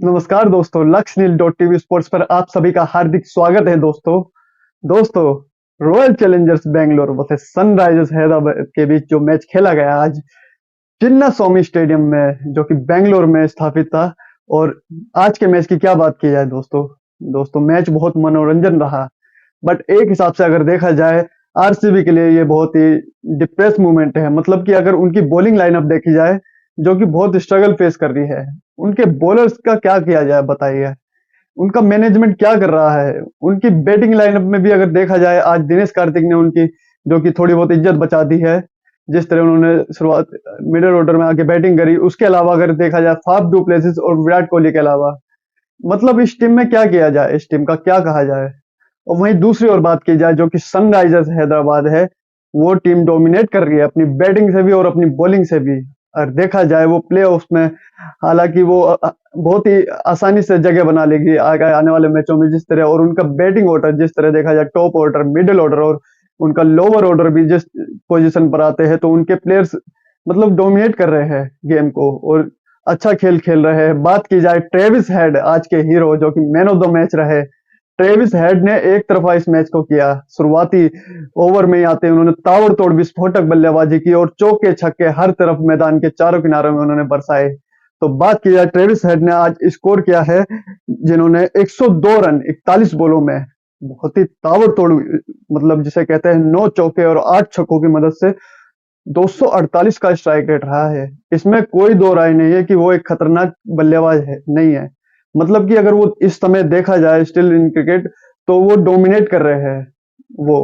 नमस्कार दोस्तों, लक्ष्य नील डॉट टीवी स्पोर्ट्स पर आप सभी का हार्दिक स्वागत है दोस्तों। Royal Challengers Bangalore versus Sunrisers Hyderabad के बीच जो मैच खेला गया आज चिन्ना स्वामी स्टेडियम में, जो कि बेंगलोर में स्थापित था। और आज के मैच की क्या बात की जाए दोस्तों मैच बहुत मनोरंजन रहा। बट एक हिसाब से अगर देखा जाए, आरसीबी के लिए ये बहुत ही डिप्रेस मूवमेंट है। मतलब कि अगर उनकी बॉलिंग लाइनअप देखी जाए, जो कि बहुत स्ट्रगल फेस कर रही है, उनके बॉलर्स का क्या किया जाए बताइए। उनका मैनेजमेंट क्या कर रहा है। उनकी बैटिंग लाइनअप में भी अगर देखा जाए, आज दिनेश कार्तिक ने उनकी जो कि थोड़ी बहुत इज्जत बचा दी है। जिस तरह उन्होंने शुरुआत मिडिल ऑर्डर में आके बैटिंग करी, उसके अलावा अगर देखा जाए फाफ डू प्लेसिस और विराट कोहली के अलावा, मतलब इस टीम में क्या किया जाए, इस टीम का क्या कहा जाए। और वहीं दूसरी ओर बात की जाए, जो कि सनराइजर्स हैदराबाद है, वो टीम डोमिनेट कर रही है अपनी बैटिंग से भी और अपनी बॉलिंग से भी। और देखा जाए वो प्लेऑफ्स में, हालांकि वो बहुत ही आसानी से जगह बना लेगी आगे आने वाले मैचों में। जिस तरह और उनका बैटिंग ऑर्डर, जिस तरह देखा जाए टॉप ऑर्डर, मिडिल ऑर्डर और उनका लोअर ऑर्डर भी जिस पोजीशन पर आते हैं, तो उनके प्लेयर्स मतलब डोमिनेट कर रहे हैं गेम को और अच्छा खेल खेल रहे हैं। बात की जाए ट्रेविस हेड, आज के हीरो जो कि मैन ऑफ द मैच रहे, ट्रेविस हेड ने एक तरफा इस मैच को किया। शुरुआती ओवर में ही आते उन्होंने ताबड़तोड़ विस्फोटक बल्लेबाजी की और चौके छक्के हर तरफ मैदान के चारों किनारों में उन्होंने बरसाए। तो बात की जाए, ट्रेविस हेड ने आज स्कोर किया है, जिन्होंने 102 रन 41 बॉलों में, बहुत ही ताबड़तोड़, मतलब जिसे कहते हैं 9 चौके और 8 छक्कों की मदद से 248 का स्ट्राइक रेट रहा है। इसमें कोई दो राय नहीं है कि वो एक खतरनाक बल्लेबाज है, नहीं है। मतलब कि अगर वो इस समय देखा जाए स्टिल इन क्रिकेट, तो वो डोमिनेट कर रहे हैं। वो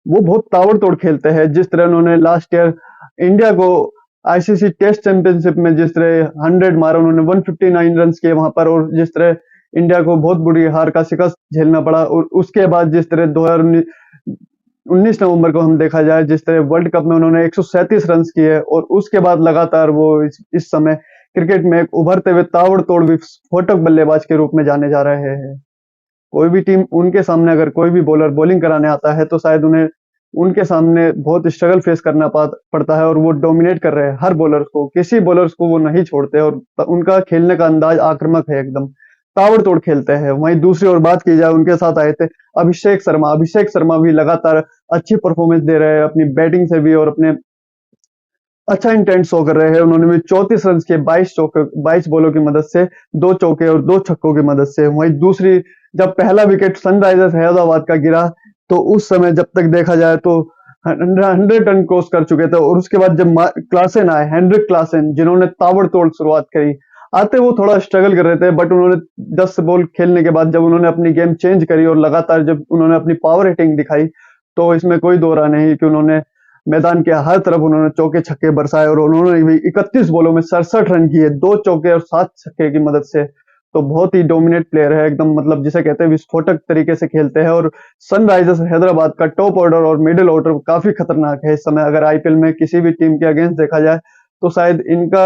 वो बहुत ताबड़तोड़ खेलते हैं। जिस तरह उन्होंने लास्ट ईयर इंडिया को आईसीसी टेस्ट चैंपियनशिप में जिस तरह 100 मारा, उन्होंने 159 रन किए वहां पर, और जिस तरह इंडिया को बहुत बुरी हार का शिकस्त झेलना पड़ा। और उसके बाद जिस तरह 2019 नवंबर को हम देखा जाए, जिस तरह वर्ल्ड कप में उन्होंने 137 रन किए, और उसके बाद लगातार वो इस समय क्रिकेट में एक उभरते हुए ताबड़तोड़ विस्फोटक बल्लेबाज के रूप में जाने जा रहे हैं। कोई भी टीम उनके सामने अगर कोई भी बॉलर बॉलिंग कराने आता है, तो शायद उन्हें उनके सामने बहुत स्ट्रगल फेस करना पड़ता है। और वो डोमिनेट कर रहे हैं हर बॉलर को, किसी बॉलर्स को वो नहीं छोड़ते। और उनका खेलने का अंदाज आक्रामक है, एकदम ताबड़तोड़ खेलते हैं। वहीं दूसरी ओर बात की जाए, उनके साथ आए थे अभिषेक शर्मा भी लगातार अच्छी परफॉर्मेंस दे रहे हैं, अपनी बैटिंग से भी और अपने अच्छा इंटेंट शो कर रहे हैं। उन्होंने भी 34 रन के 22 बॉलों की मदद से, 2 चौके और 2 छक्कों की मदद से। वहीं दूसरी, जब पहला विकेट सनराइजर्स हैदराबाद का गिरा, तो उस समय जब तक देखा जाए तो 100 रन क्रॉस कर चुके थे। और उसके बाद जब क्लासेन आए, हेनरिक क्लासेन, जिन्होंने ताबड़तोड़ शुरुआत करी, आते वो थोड़ा स्ट्रगल कर रहे थे, बट उन्होंने 10 बॉल खेलने के बाद जब उन्होंने अपनी गेम चेंज करी और लगातार जब उन्होंने अपनी पावर हिटिंग दिखाई, तो इसमें कोई दो राय नहीं कि उन्होंने मैदान के हर तरफ उन्होंने चौके छक्के बरसाए। और उन्होंने भी 31 बॉलों में 67 रन किए, 2 चौके और 7 छक्के की मदद से। तो बहुत ही डोमिनेट प्लेयर है एकदम, मतलब जिसे कहते हैं विस्फोटक तरीके से खेलते हैं। और सनराइजर्स हैदराबाद का टॉप ऑर्डर और मिडिल ऑर्डर काफी खतरनाक है इस समय। अगर आईपीएल में किसी भी टीम के अगेंस्ट देखा जाए, तो शायद इनका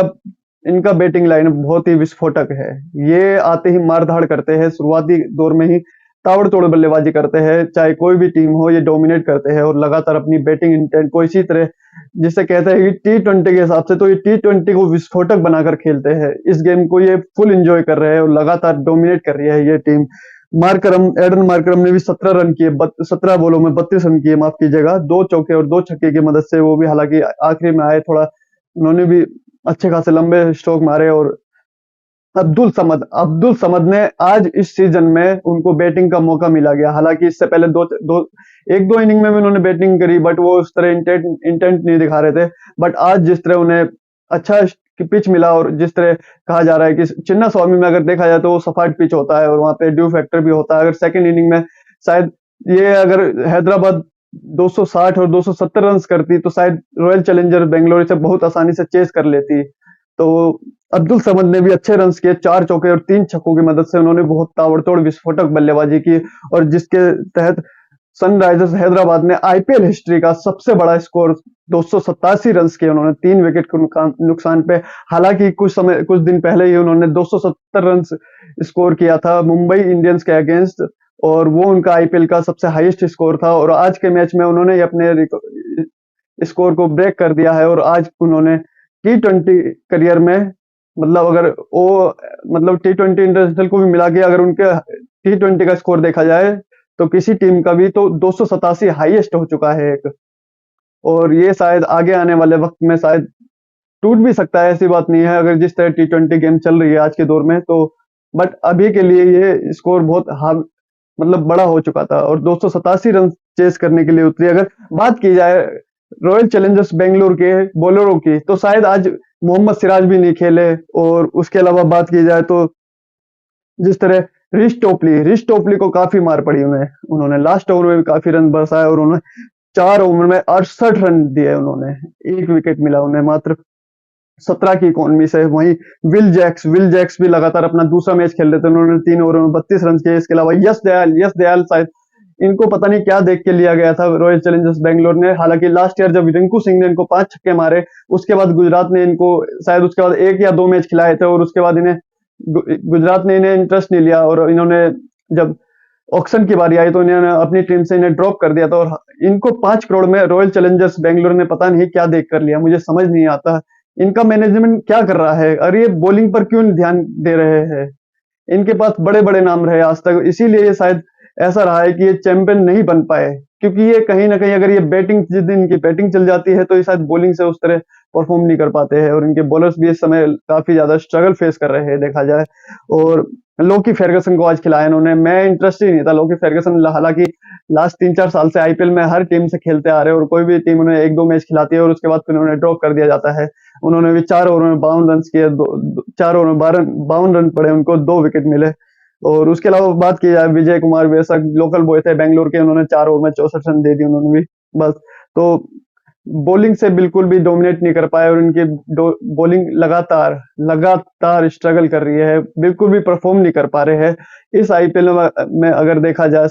इनका बैटिंग लाइनअप बहुत ही विस्फोटक है। ये आते ही मार-धाड़ करते हैं, शुरुआती दौर में ही ताबड़तोड़ बल्लेबाजी करते हैं, चाहे कोई भी टीम हो, ये डोमिनेट करते हैं और लगातार अपनी बैटिंग इंटेंट को इसी तरह, जिसे कहते हैं कि टी20 के हिसाब से, तो ये टी20 को विस्फोटक बनाकर खेलते हैं। इस गेम को ये फुल एंजॉय कर रहे हैं और लगातार डोमिनेट कर रही है ये टीम। एडन मार्करम ने भी 17 रन किए, 17 बॉलों में 32 रन किए, माफ कीजिएगा, 2 चौके और 2 छक्के की मदद से। वो भी हालांकि आखिरी में आए थोड़ा, उन्होंने भी अच्छे खासे लंबे स्ट्रोक मारे। और अब्दुल समद ने आज इस सीजन में उनको बैटिंग का मौका मिला गया। हालांकि इससे पहले एक दो इनिंग में भी उन्होंने बैटिंग करी, बट वो उस तरह इंटेंट नहीं दिखा रहे थे। बट आज जिस तरह उन्हें अच्छा पिच मिला, और जिस तरह कहा जा रहा है कि चिन्ना स्वामी में अगर देखा जाए तो वो सपाट पिच होता है और वहां पे ड्यू फैक्टर भी होता है। अगर सेकंड इनिंग में शायद ये अगर हैदराबाद 260 और 270 रन करती, तो शायद रॉयल चैलेंजर बेंगलोर से बहुत आसानी से चेस कर लेती। तो अब्दुल समद ने भी अच्छे रन्स किए, 4 चौके और 3 छक्कों की मदद से। उन्होंने बहुत ताबड़तोड़ विस्फोटक बल्लेबाजी की, और जिसके तहत सनराइजर्स हैदराबाद ने आईपीएल हिस्ट्री का सबसे बड़ा स्कोर 287 रन किए उन्होंने 3 विकेट के नुकसान पे। हालांकि कुछ दिन पहले ही उन्होंने 270 रन स्कोर किया था मुंबई इंडियंस के अगेंस्ट, और वो उनका आईपीएल का सबसे हाईएस्ट स्कोर था। और आज के मैच में उन्होंने अपने स्कोर को ब्रेक कर दिया है, और आज उन्होंने टी20 करियर में मतलब अगर वो मतलब T20 इंटरनेशनल को भी मिला के अगर उनके T20 का स्कोर देखा जाए तो किसी टीम का भी तो 287 हाईएस्ट हो चुका है एक। और ये शायद आगे आने वाले वक्त में शायद टूट भी सकता है, ऐसी बात नहीं है अगर जिस तरह T20 गेम चल रही है आज के दौर में तो। बट अभी के लिए ये स्कोर बहुत मतलब बड़ा हो चुका था और 287 रन चेस करने के लिए उतरी। अगर बात की जाए रॉयल चैलेंजर्स बेंगलोर के बॉलरों की तो शायद आज मोहम्मद सिराज भी नहीं खेले। और उसके अलावा बात की जाए तो जिस तरह रिश टोपली को काफी मार पड़ी उन्हें, उन्होंने लास्ट ओवर में भी काफी रन बरसाए और उन्होंने 4 ओवर में 68 रन दिए उन्होंने। एक विकेट मिला उन्हें मात्र 17 की इकोनॉमी से। वहीं विल जैक्स भी लगातार अपना दूसरा मैच खेल रहे थे, उन्होंने 3 ओवर में 32 रन किए। इसके अलावा यश दयाल शायद इनको पता नहीं क्या देख के लिया गया था रॉयल चैलेंजर्स बेंगलोर ने। हालांकि लास्ट ईयर जब रिंकू सिंह ने इनको 5 छक्के मारे उसके बाद गुजरात ने इनको शायद उसके बाद 1 या 2 मैच खिलाए थे और उसके बाद इन्हें गुजरात ने इन्हें इंटरेस्ट नहीं लिया और इन्होंने जब ऑक्शन की बारी आई तो इन्होंने अपनी टीम से इन्हें ड्रॉप कर दिया था। और इनको 5 करोड़ में रॉयल चैलेंजर्स बेंगलोर ने पता नहीं क्या देख कर लिया, मुझे समझ नहीं आता इनका मैनेजमेंट क्या कर रहा है। और ये बॉलिंग पर क्यों नहीं ध्यान दे रहे हैं। इनके पास बड़े बड़े नाम रहे आज तक, इसीलिए ये शायद ऐसा रहा है कि ये चैंपियन नहीं बन पाए। क्योंकि ये कहीं ना कहीं अगर ये बैटिंग जिस दिन इनकी बैटिंग चल जाती है तो ये शायद बॉलिंग से उस तरह परफॉर्म नहीं कर पाते हैं। और इनके बॉलर्स भी इस समय काफी ज्यादा स्ट्रगल फेस कर रहे हैं देखा जाए। और लोकी फेर्गसन को आज खिलाया इन्होंने, मैं इंटरेस्ट ही नहीं था लोकी फेर्गसन। हालांकि लास्ट 3-4 साल से आईपीएल में हर टीम से खेलते आ रहे हैं और कोई भी टीम उन्हें 1-2 मैच खिलाती है और उसके बाद फिर उन्हें ड्रॉप कर दिया जाता है। उन्होंने भी 4 ओवर में 52 रन किए, 4 ओवर में 52 रन पड़े उनको, 2 विकेट मिले। और उसके अलावा बात की जाए विजय कुमार वैसा लोकल बॉय थे बेंगलोर के, उन्होंने 4 ओवर में 64 रन दे दिए उन्होंने भी बस। तो बॉलिंग से बिल्कुल भी डोमिनेट नहीं कर पाए और इनकी बॉलिंग लगातार लगातार स्ट्रगल कर रही है, बिल्कुल भी परफॉर्म नहीं कर पा रहे हैं इस आईपीएल में अगर देखा जाए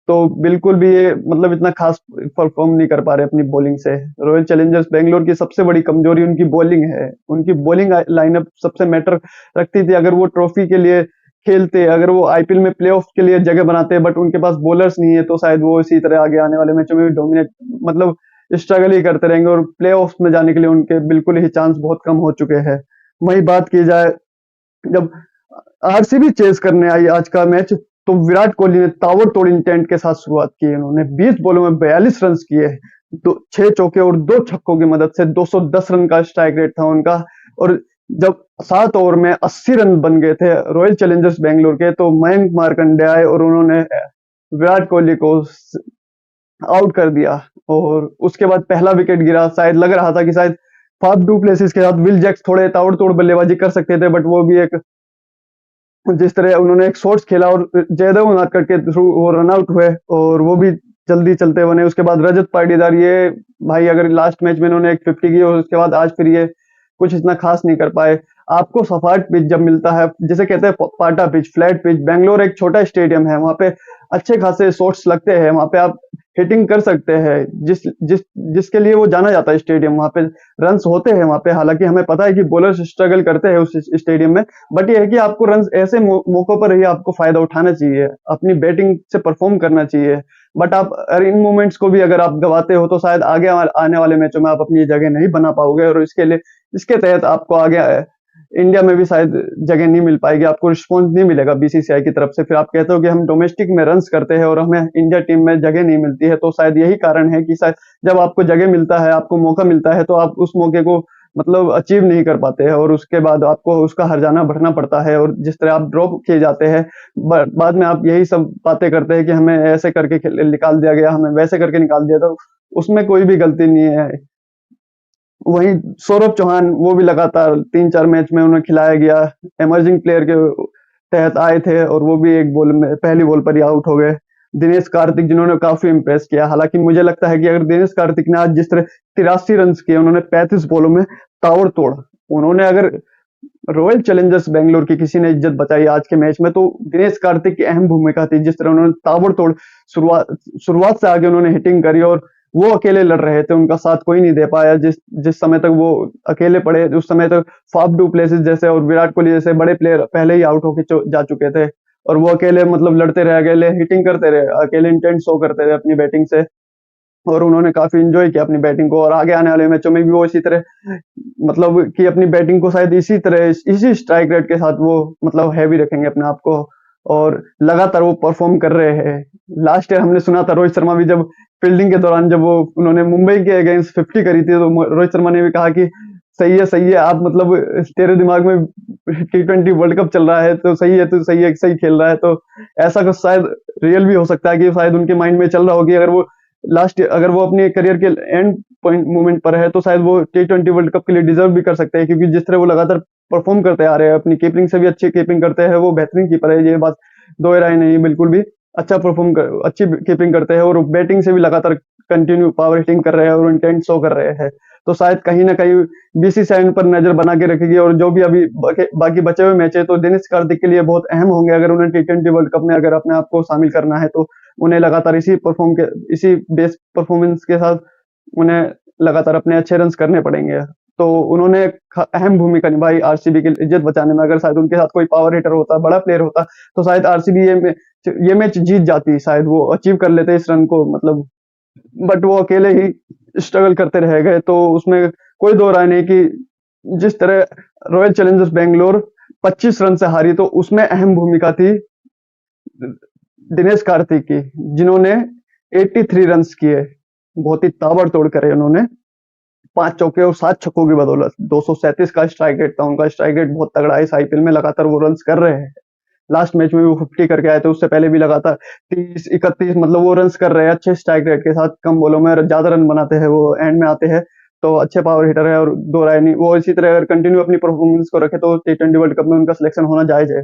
तो बिल्कुल भी ये मतलब इतना खास परफॉर्म नहीं कर पा रहे अपनी बॉलिंग से। रॉयल चैलेंजर्स बेंगलोर की सबसे बड़ी कमजोरी उनकी बॉलिंग है, उनकी बॉलिंग लाइनअप सबसे मैटर रखती थी। अगर वो ट्रॉफी के लिए खेलते, अगर वो आईपीएल में प्लेऑफ के लिए जगह बनाते, बट उनके पास बॉलर्स नहीं है तो शायद वो इसी तरह आगे आने वाले मैचों में भी डोमिनेट मतलब स्ट्रगल ही करते रहेंगे और प्लेऑफ्स में जाने के लिए उनके बिल्कुल ही चांस बहुत कम हो चुके हैं। वहीं बात की जाए जब आरसीबी चेस करने आई आज का मैच तो विराट कोहली ने ताबड़तोड़ इंटेंट के साथ शुरुआत की। उन्होंने 20 बॉलों में 42 रन किए, तो 6 चौके और 2 छक्कों की मदद से 210 रन का स्ट्राइक रेट था उनका। और जब 7 ओवर में 80 रन बन गए थे रॉयल चैलेंजर्स बेंगलोर के तो मयंक मार्कंडे आए और उन्होंने विराट कोहली को आउट कर दिया। और उसके बाद पहला विकेट गिरा, शायद लग रहा था कि शायद फाफ डू प्लेसिस के साथ विल जैक्स थोड़े ताबड़तोड़ बल्लेबाजी कर सकते थे, बट वो भी एक जिस तरह उन्होंने एक शॉट्स खेला और जयदेव उनादकट के थ्रू वो रन आउट हुए और वो भी जल्दी चलते बने। उसके बाद रजत पाटीदार, ये भाई अगर लास्ट मैच में इन्होंने एक 50 की और उसके बाद आज फिर ये कुछ इतना खास नहीं कर पाए। आपको सपाट पिच जब मिलता है, जिसे कहते हैं पाटा पिच, फ्लैट पिच, बेंगलोर एक छोटा स्टेडियम है, वहां पे अच्छे खासे शॉट्स लगते हैं, वहां पे आप हिटिंग कर सकते हैं। जिस जिस जिसके लिए वो जाना जाता है स्टेडियम, वहां पे रन्स होते हैं वहां पे। हालांकि हमें पता है कि बॉलर्स स्ट्रगल करते हैं उस स्टेडियम में, बट ये है कि आपको रन ऐसे मौकों पर ही आपको फायदा उठाना चाहिए, अपनी बैटिंग से परफॉर्म करना चाहिए। बट आप इन मोमेंट्स को भी अगर आप गवाते हो तो शायद आगे आने वाले मैचों में आप अपनी जगह नहीं बना पाओगे और इसके तहत आपको आगे इंडिया में भी शायद जगह नहीं मिल पाएगी, आपको रिस्पॉन्स नहीं मिलेगा बीसीसीआई की तरफ से। फिर आप कहते हो कि हम डोमेस्टिक में रन्स करते हैं और हमें इंडिया टीम में जगह नहीं मिलती है, तो शायद यही कारण है कि शायद जब आपको जगह मिलता है, आपको मौका मिलता है, तो आप उस मौके को मतलब अचीव नहीं कर पाते हैं और उसके बाद आपको उसका हर्जाना भरना पड़ता है। और जिस तरह आप ड्रॉप किए जाते हैं, बाद में आप यही सब बातें करते हैं कि हमें ऐसे करके निकाल दिया गया, हमें वैसे करके निकाल दिया, तो उसमें कोई भी गलती नहीं है। वहीं सौरभ चौहान, वो भी लगातार 3-4 मैच में उन्हें खिलाया गया, इमर्जिंग प्लेयर के तहत आए थे और वो भी एक बॉल में पहली बॉल पर ही आउट हो गए। दिनेश कार्तिक, जिन्होंने काफी इंप्रेस किया, हालांकि मुझे लगता है कि अगर दिनेश कार्तिक ने आज जिस तरह 83 रन किए, उन्होंने 35 बॉलों में ताबड़तोड़, उन्होंने अगर रॉयल चैलेंजर्स बेंगलोर की किसी ने इज्जत बचाई आज के मैच में तो दिनेश कार्तिक की अहम भूमिका थी। जिस तरह उन्होंने ताबड़तोड़ शुरुआत शुरुआत से आगे उन्होंने हिटिंग करी और वो अकेले लड़ रहे थे, उनका साथ कोई नहीं दे पाया। जिस जिस समय तक वो अकेले पड़े उस समय तक फाफ डू प्लेसिस जैसे और विराट कोहली जैसे बड़े प्लेयर पहले ही आउट होके जा चुके थे और वो अकेले मतलब लड़ते रहे, अकेले हिटिंग करते रहे, अकेले इंटेंट शो करते रहे अपनी बैटिंग से। और उन्होंने काफ़ी एन्जॉय किया अपनी बैटिंग को, और आगे आने वाले मैचों में भी वो इसी तरह मतलब कि अपनी बैटिंग को शायद इसी तरह इसी स्ट्राइक रेट के साथ वो मतलब हैवी रखेंगे अपने आप को, और लगातार वो परफॉर्म कर रहे हैं। लास्ट ईयर हमने सुना था रोहित शर्मा भी जब फील्डिंग के दौरान जब वो उन्होंने मुंबई के अगेंस्ट 50 करी थी, तो रोहित शर्मा ने भी कहा कि सही है, आप मतलब तेरे दिमाग में T20 वर्ल्ड कप चल रहा है तो सही है, तू सही खेल रहा है। तो ऐसा कुछ शायद रियल भी हो सकता है कि शायद उनके माइंड में चल रहा हो कि अगर वो अपने करियर के एंड पॉइंट मोमेंट पर है, तो शायद वो T20 वर्ल्ड कप के लिए डिजर्व भी कर सकते हैं, क्योंकि जिस तरह वो लगातार परफॉर्म करते आ रहे हैं, अपनी कीपिंग से भी अच्छी कीपिंग करते हैं, वो बेहतरीन कीपर है, ये बात दो राय नहीं है बिल्कुल भी। अच्छी कीपिंग करते हैं, और बैटिंग से भी लगातार कंटिन्यू पावर हिटिंग कर रहे हैं और इंटेंट शो कर रहे हैं। तो शायद कहीं ना कहीं बीसीसीआई उन पर नजर बना के रखेगी, और जो भी अभी बाकी बचे हुए मैच है तो दिनेश कार्तिक के लिए बहुत अहम होंगे, अगर उन्हें T20 वर्ल्ड कप में अगर अपने आप को शामिल करना है, तो उन्हें लगातार इसी बेस परफॉर्मेंस के साथ उन्हें लगातार अपने अच्छे रन्स करने पड़ेंगे। तो उन्होंने अहम भूमिका निभाई आरसीबी की इज्जत बचाने में। अगर शायद उनके साथ कोई पावर हिटर होता, बड़ा प्लेयर होता, तो शायद आरसीबी ये मैच जीत जाती, शायद वो अचीव कर लेते इस रन को, मतलब बट वो अकेले ही स्ट्रगल करते रह गए। तो उसमें कोई दो राय नहीं कि जिस तरह रॉयल चैलेंजर्स बेंगलोर 25 रन से हारी, तो उसमें अहम भूमिका थी दिनेश कार्तिक की, जिन्होंने 83 रन्स किए। बहुत ही ताबड़तोड़ करे उन्होंने, 5 चौके और 7 छक्कों की बदौलत। 237 का स्ट्राइक रेट था उनका, स्ट्राइक रेट बहुत तगड़ा है इस आईपीएल में, लगातार वो रन्स कर रहे हैं। लास्ट मैच में भी वो 50 करके आए थे, उससे पहले भी लगातार 30-31 मतलब वो रन्स कर रहे हैं अच्छे स्ट्राइक रेट के साथ, कम बॉलों में ज्यादा रन बनाते हैं, वो एंड में आते हैं। तो अच्छे पावर हिटर है, और दो राय नहीं, वो इसी तरह अगर कंटिन्यू अपनी परफॉर्मेंस को रखे तो T20 वर्ल्ड कप में उनका सिलेक्शन होना जायज है।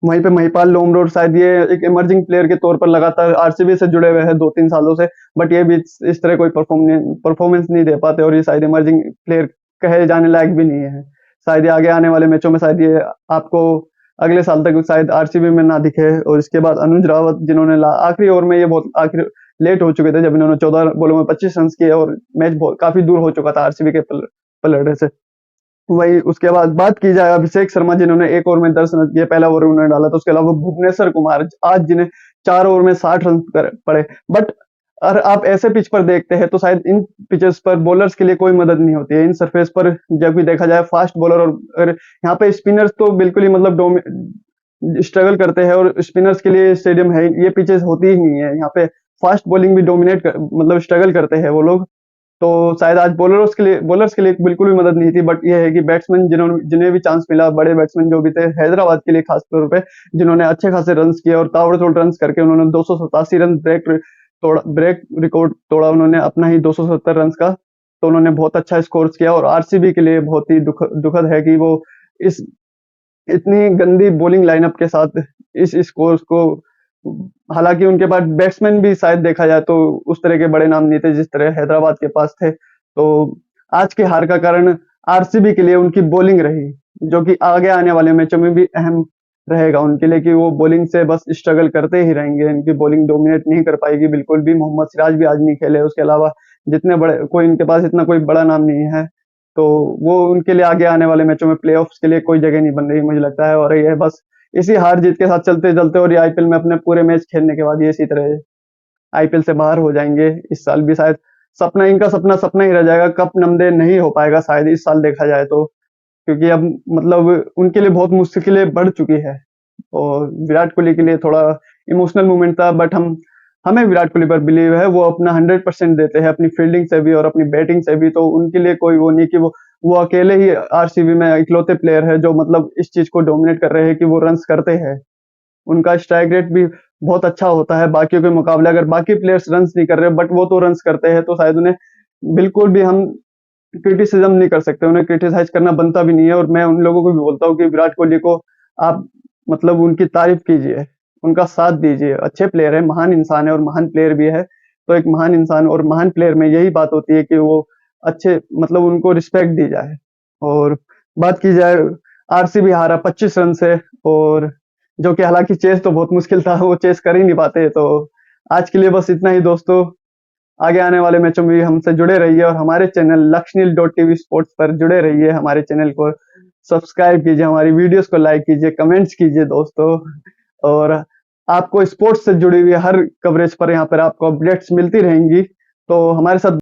वहीं पे महिपाल लोमरोड शायद ये एक इमर्जिंग प्लेयर के तौर पर लगातार आरसीबी से जुड़े हुए हैं 2-3 सालों से, बट ये भी इस तरह कोई परफॉर्मेंस नहीं दे पाते, और ये शायद इमर्जिंग प्लेयर कहे जाने लायक भी नहीं है। शायद ये आगे आने वाले मैचों में शायद ये आपको अगले साल तक शायद आरसीबी में ना दिखे। और इसके बाद अनुज रावत, जिन्होंने आखिरी ओवर में ये बहुत आखिर लेट हो चुके थे, जब इन्होंने 14 बॉलों में 25 रन किए, और मैच बहुत काफी दूर हो चुका था आरसीबी के पलड़े से। वही उसके बाद बात की जाए अभिषेक शर्मा, जिन्होंने 1 ओवर में 10 रन किए, पहला ओवर उन्होंने डाला था। उसके अलावा भुवनेश्वर कुमार आज, जिन्हें 4 ओवर में 60 रन पड़े। बट अगर आप ऐसे पिच पर देखते हैं, तो शायद इन पिचेस पर बॉलर्स के लिए कोई मदद नहीं होती है। इन सरफेस पर जब भी देखा जाए फास्ट बॉलर, और अगर यहाँ पे स्पिनर्स तो बिल्कुल ही मतलब स्ट्रगल करते हैं, और स्पिनर्स के लिए स्टेडियम है, ये पिचेस होती ही नहीं है यहाँ पे। फास्ट बॉलिंग भी मतलब स्ट्रगल करते हैं वो लोग। तो शायद आज बॉलर्स के लिए बिल्कुल भी मदद नहीं थी। बट ये है कि बैट्समैन जिन्हें भी चांस मिला, बड़े बैट्समैन जो भी थे हैदराबाद के लिए खास तौर पे, जिन्होंने अच्छे खासे रन्स किए, और ताबड़तोड़ रन्स करके उन्होंने 287 रन ब्रेक रिकॉर्ड तोड़ा उन्होंने अपना ही 270 रन का। तो उन्होंने बहुत अच्छा स्कोर किया, और आरसीबी के लिए बहुत ही दुखद है कि वो इस इतनी गंदी बॉलिंग लाइनअप के साथ इस स्कोर को, हालांकि उनके पास बैट्समैन भी शायद देखा जाए तो उस तरह के बड़े नाम नहीं थे जिस तरह हैदराबाद के पास थे। तो आज की हार का कारण आरसीबी के लिए उनकी बॉलिंग रही, जो कि आगे आने वाले मैचों में भी अहम रहेगा उनके लिए, कि वो बॉलिंग से बस स्ट्रगल करते ही रहेंगे। इनकी बॉलिंग डोमिनेट नहीं कर पाएगी बिल्कुल भी। मोहम्मद सिराज भी आज नहीं खेले, उसके अलावा जितने बड़े कोई इनके पास इतना कोई बड़ा नाम नहीं है। तो वो उनके लिए आगे आने वाले मैचों में प्लेऑफ्स के लिए कोई जगह नहीं बन रही मुझे लगता है। और ये बस इसी हार जीत के साथ चलते चलते, और ये आईपीएल में अपने पूरे मैच खेलने के बाद ये इसी तरह आईपीएल से बाहर हो जाएंगे। इस साल भी शायद सपना सपना ही रह जाएगा, कप नमदे नहीं हो पाएगा शायद इस साल देखा जाए तो, क्योंकि अब मतलब उनके लिए बहुत मुश्किलें बढ़ चुकी है। और विराट कोहली के लिए थोड़ा इमोशनल मोमेंट था, बट हमें विराट कोहली पर बिलीव है। वो अपना 100% देते हैं अपनी फील्डिंग से भी और अपनी बैटिंग से भी। तो उनके लिए कोई वो नहीं कि वो अकेले ही आरसीबी में इकलौते प्लेयर है जो मतलब इस चीज को डोमिनेट कर रहे हैं कि वो रन्स करते हैं। उनका स्ट्राइक रेट भी बहुत अच्छा होता है बाकियों के मुकाबले। अगर बाकी प्लेयर्स रन्स नहीं कर रहे बट वो तो रन्स करते हैं, तो शायद उन्हें बिल्कुल भी हम क्रिटिसिज्म नहीं कर सकते, उन्हें क्रिटिसाइज करना बनता भी नहीं है। और मैं उन लोगों को भी बोलता हूँ कि विराट कोहली को आप मतलब उनकी तारीफ कीजिए, उनका साथ दीजिए। अच्छे प्लेयर है, महान इंसान है और महान प्लेयर भी है। तो एक महान इंसान और महान प्लेयर में यही बात होती है कि वो अच्छे मतलब उनको रिस्पेक्ट दी जाए। और बात की जाए, आरसीबी हारा 25 रन से, और जो कि हालांकि चेस तो बहुत मुश्किल था, वो चेस कर ही नहीं पाते। तो आज के लिए बस इतना ही दोस्तों। आगे आने वाले मैचों में भी हमसे जुड़े रहिए, और हमारे चैनल लक्षनील.टीवी स्पोर्ट्स पर जुड़े रहिए। हमारे चैनल को सब्सक्राइब कीजिए, हमारी वीडियोस को लाइक कीजिए, कमेंट्स कीजिए दोस्तों। और आपको स्पोर्ट्स से जुड़ी हुई हर कवरेज पर यहाँ पर आपको अपडेट्स मिलती रहेंगी। तो हमारे साथ